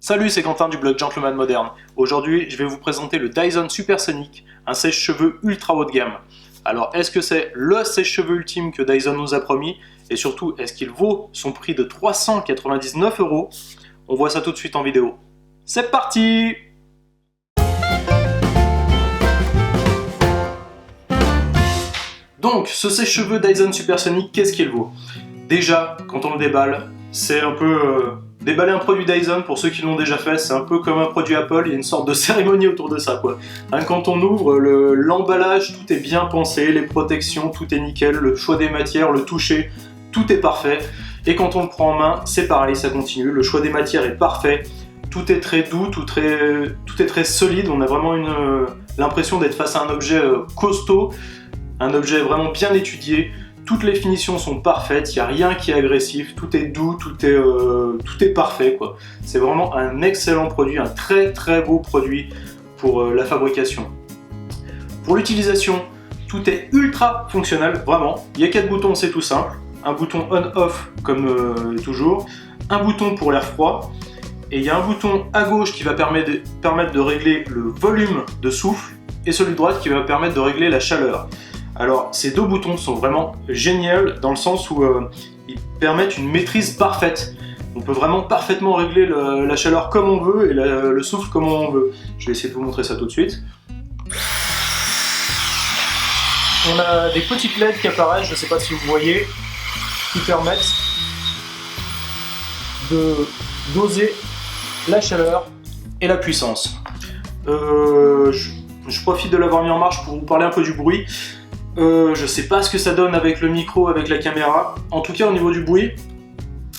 Salut, c'est Quentin du blog Gentleman Moderne. Aujourd'hui, je vais vous présenter le Dyson Supersonic, un sèche-cheveux ultra haut de gamme. Alors, est-ce que c'est le sèche-cheveux ultime que Dyson nous a promis? Et surtout, est-ce qu'il vaut son prix de 399 €? On voit ça tout de suite en vidéo. C'est parti! Donc, ce sèche-cheveux Dyson Supersonic, qu'est-ce qu'il vaut? Déjà, quand on le déballe, c'est un peu... déballer un produit Dyson, pour ceux qui l'ont déjà fait, c'est un peu comme un produit Apple, il y a une sorte de cérémonie autour de ça, quoi. Hein, quand on ouvre, l'emballage, tout est bien pensé, les protections, tout est nickel, le choix des matières, le toucher, tout est parfait. Et quand on le prend en main, c'est pareil, ça continue, le choix des matières est parfait, tout est très doux, tout est très solide, on a vraiment l'impression d'être face à un objet costaud, un objet vraiment bien étudié. Toutes les finitions sont parfaites, il n'y a rien qui est agressif, tout est doux, tout est parfait, quoi. C'est vraiment un excellent produit, un très beau produit pour la fabrication. Pour l'utilisation, tout est ultra fonctionnel, vraiment. Il y a 4 boutons, c'est tout simple. Un bouton on-off comme toujours, un bouton pour l'air froid, et il y a un bouton à gauche qui va permettre de régler le volume de souffle, et celui de droite qui va permettre de régler la chaleur. Alors, ces deux boutons sont vraiment géniaux dans le sens où ils permettent une maîtrise parfaite. On peut vraiment parfaitement régler la chaleur comme on veut et le souffle comme on veut. Je vais essayer de vous montrer ça tout de suite. On a des petites LED qui apparaissent, je ne sais pas si vous voyez, qui permettent de doser la chaleur et la puissance. Je profite de l'avoir mis en marche pour vous parler un peu du bruit. Je sais pas ce que ça donne avec le micro, avec la caméra. En tout cas, au niveau du bruit,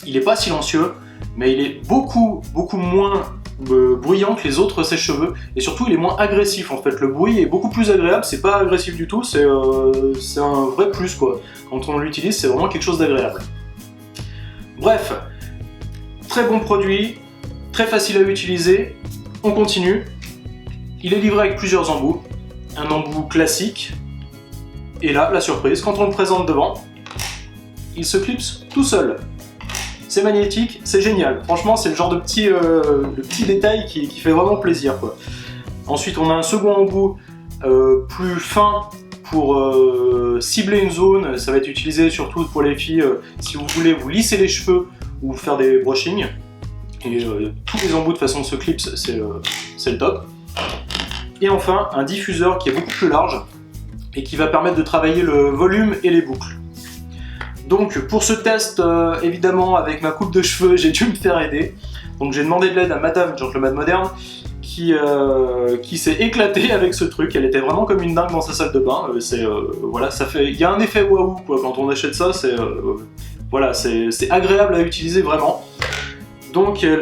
il est pas silencieux, mais il est beaucoup moins bruyant que les autres sèche-cheveux, et surtout il est moins agressif en fait. Le bruit est beaucoup plus agréable, c'est pas agressif du tout, c'est un vrai plus quoi. Quand on l'utilise, c'est vraiment quelque chose d'agréable. Bref, très bon produit, très facile à utiliser. On continue. Il est livré avec plusieurs embouts. Un embout classique. Et là, la surprise, quand on le présente devant, il se clipse tout seul. C'est magnétique, c'est génial. Franchement, c'est le genre de petit détail qui fait vraiment plaisir, quoi. Ensuite, on a un second embout plus fin pour cibler une zone. Ça va être utilisé surtout pour les filles si vous voulez vous lisser les cheveux ou faire des brushings. Et tous les embouts de façon se clipsent, c'est le top. Et enfin, un diffuseur qui est beaucoup plus large et qui va permettre de travailler le volume et les boucles. Donc pour ce test, évidemment avec ma coupe de cheveux, j'ai dû me faire aider. Donc j'ai demandé de l'aide à Madame Gentleman Moderne qui s'est éclatée avec ce truc. Elle était vraiment comme une dingue dans sa salle de bain. Voilà, il y a un effet waouh quoi quand on achète ça. Voilà, c'est agréable à utiliser vraiment. Donc elle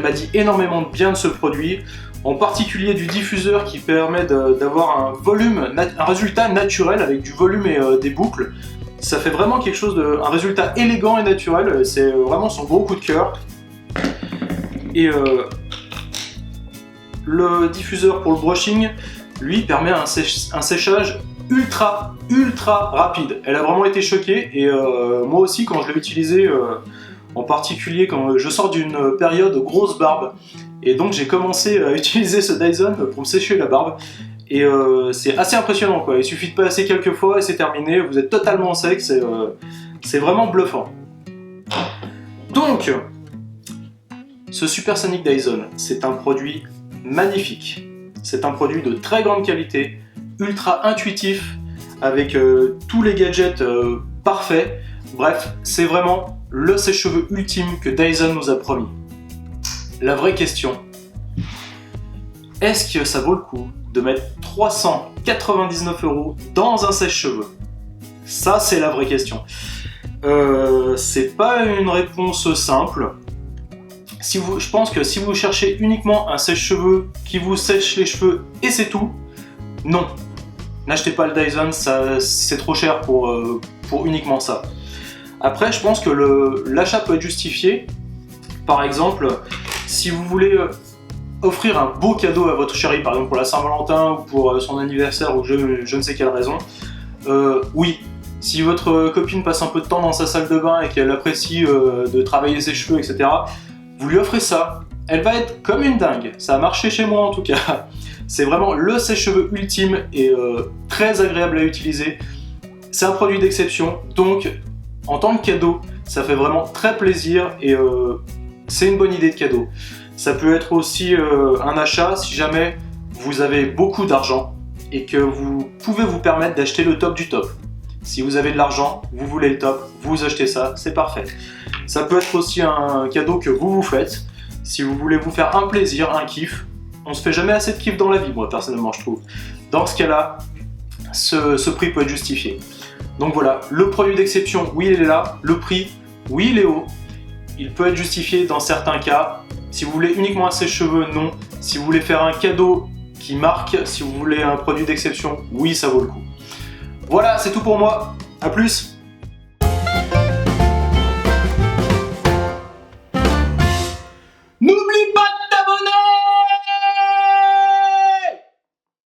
m'a dit énormément de bien de ce produit. En particulier du diffuseur qui permet d'avoir un résultat naturel avec du volume et des boucles. Ça fait vraiment quelque chose un résultat élégant et naturel, c'est vraiment son gros coup de cœur. Et le diffuseur pour le brushing, lui, permet un séchage ultra rapide. Elle a vraiment été choquée et moi aussi quand je l'ai utilisé, en particulier quand je sors d'une période grosse barbe. Et donc j'ai commencé à utiliser ce Dyson pour me sécher la barbe. Et c'est assez impressionnant quoi, il suffit de passer quelques fois et c'est terminé, vous êtes totalement sec, c'est vraiment bluffant. Donc, ce Supersonic Dyson, c'est un produit magnifique. C'est un produit de très grande qualité, ultra intuitif, avec tous les gadgets parfaits. Bref, c'est vraiment le sèche-cheveux ultime que Dyson nous a promis. La vraie question, est-ce que ça vaut le coup de mettre 399 € dans un sèche-cheveux? Ça, c'est la vraie question. C'est pas une réponse simple. Je pense que si vous cherchez uniquement un sèche-cheveux qui vous sèche les cheveux et c'est tout, non. N'achetez pas le Dyson, c'est trop cher pour uniquement ça. Après, je pense que l'achat peut être justifié. Par exemple, si vous voulez offrir un beau cadeau à votre chérie, par exemple pour la Saint-Valentin ou pour son anniversaire ou je ne sais quelle raison, oui, si votre copine passe un peu de temps dans sa salle de bain et qu'elle apprécie de travailler ses cheveux, etc., vous lui offrez ça, elle va être comme une dingue. Ça a marché chez moi en tout cas. C'est vraiment le sèche-cheveux ultime et très agréable à utiliser. C'est un produit d'exception, donc en tant que cadeau, ça fait vraiment très plaisir et c'est une bonne idée de cadeau. Ça peut être aussi un achat si jamais vous avez beaucoup d'argent et que vous pouvez vous permettre d'acheter le top du top. Si vous avez de l'argent, vous voulez le top, vous achetez ça, c'est parfait. Ça peut être aussi un cadeau que vous vous faites. Si vous voulez vous faire un plaisir, un kiff, on se fait jamais assez de kiff dans la vie, moi personnellement je trouve. Dans ce cas-là, ce prix peut être justifié. Donc voilà, le produit d'exception, oui il est là. Le prix, oui il est haut. Il peut être justifié dans certains cas. Si vous voulez uniquement un sèche-cheveux, non. Si vous voulez faire un cadeau qui marque, si vous voulez un produit d'exception, oui ça vaut le coup. Voilà, c'est tout pour moi. À plus.